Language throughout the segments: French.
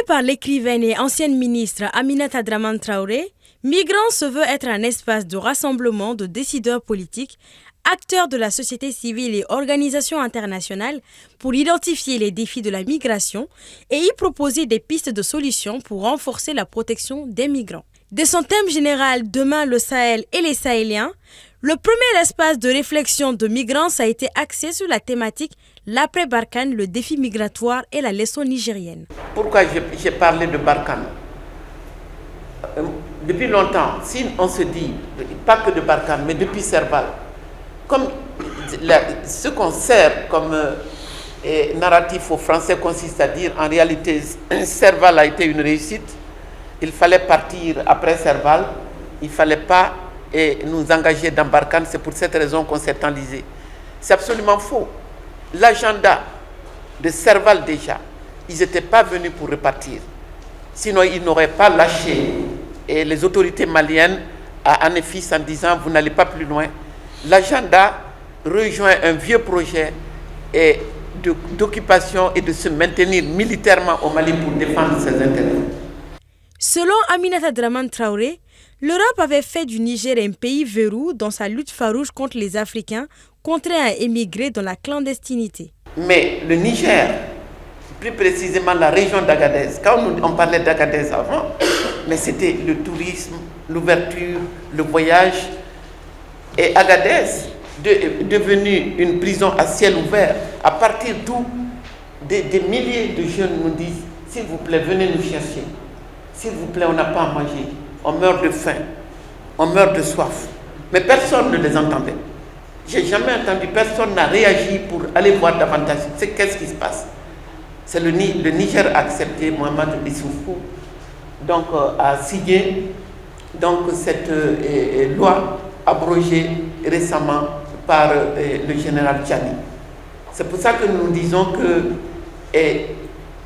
par l'écrivaine et ancienne ministre Aminata Dramane Traoré, Migrants se veut être un espace de rassemblement de décideurs politiques, acteurs de la société civile et organisations internationales pour identifier les défis de la migration et y proposer des pistes de solutions pour renforcer la protection des migrants. De son thème général « Demain le Sahel et les Sahéliens », le premier espace de réflexion de Migrants a été axé sur la thématique « L'après-Barkhane, le défi migratoire et la leçon nigérienne ». Pourquoi j'ai parlé de Barkhane? Depuis longtemps, si on se dit, pas que de Barkhane, mais depuis Serval, comme ce qu'on sert comme narratif aux Français consiste à dire en réalité Serval a été une réussite, il fallait partir après Serval, il ne fallait pas nous engager dans Barkhane, c'est pour cette raison qu'on s'est enlisé. C'est absolument faux. L'agenda de Serval déjà, ils n'étaient pas venus pour repartir. Sinon, ils n'auraient pas lâché les autorités maliennes à Anefis en disant vous n'allez pas plus loin. L'agenda rejoint un vieux projet d'occupation et de se maintenir militairement au Mali pour défendre ses intérêts. Selon Aminata Dramane Traoré, l'Europe avait fait du Niger un pays verrou dans sa lutte farouche contre les Africains contraints à émigrer dans la clandestinité. Mais le Niger, plus précisément la région d'Agadez, quand on parlait d'Agadez avant, mais c'était le tourisme, l'ouverture, le voyage. Et Agadez est devenue une prison à ciel ouvert, à partir d'où des milliers de jeunes nous disent « S'il vous plaît, venez nous chercher. S'il vous plaît, on n'a pas à manger. On meurt de faim. On meurt de soif. » Mais personne ne les entendait. Je n'ai jamais entendu, personne n'a réagi pour aller voir davantage. Qu'est-ce qui se passe? C'est le Niger a accepté, Mohamed Issoufou, donc a signé donc, cette loi abrogée récemment par le général Tchani. C'est pour ça que nous disons que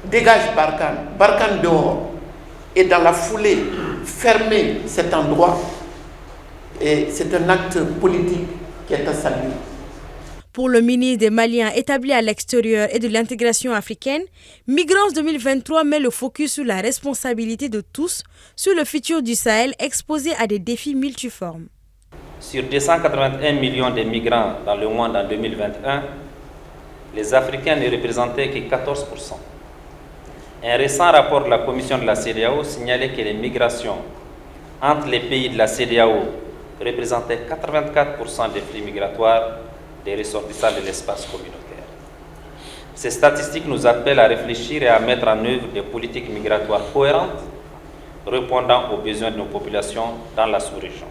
dégage Barkhane, Barkhane dehors, et dans la foulée, fermer cet endroit, c'est un acte politique qui est à saluer. Pour le ministre des Maliens établi à l'extérieur et de l'intégration africaine, Migrants 2023 met le focus sur la responsabilité de tous sur le futur du Sahel exposé à des défis multiformes. Sur 281 millions de migrants dans le monde en 2021, les Africains ne représentaient que 14%. Un récent rapport de la Commission de la CEDEAO signalait que les migrations entre les pays de la CEDEAO représentaient 84% des flux migratoires des ressortissants de l'espace communautaire. Ces statistiques nous appellent à réfléchir et à mettre en œuvre des politiques migratoires cohérentes répondant aux besoins de nos populations dans la sous-région.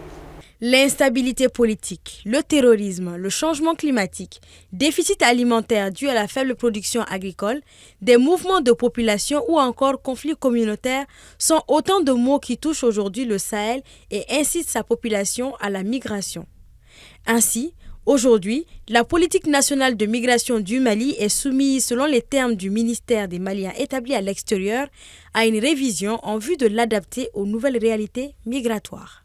L'instabilité politique, le terrorisme, le changement climatique, déficit alimentaire dû à la faible production agricole, des mouvements de population ou encore conflits communautaires sont autant de maux qui touchent aujourd'hui le Sahel et incitent sa population à la migration. Ainsi, aujourd'hui, la politique nationale de migration du Mali est soumise, selon les termes du ministère des Maliens établi à l'extérieur, à une révision en vue de l'adapter aux nouvelles réalités migratoires.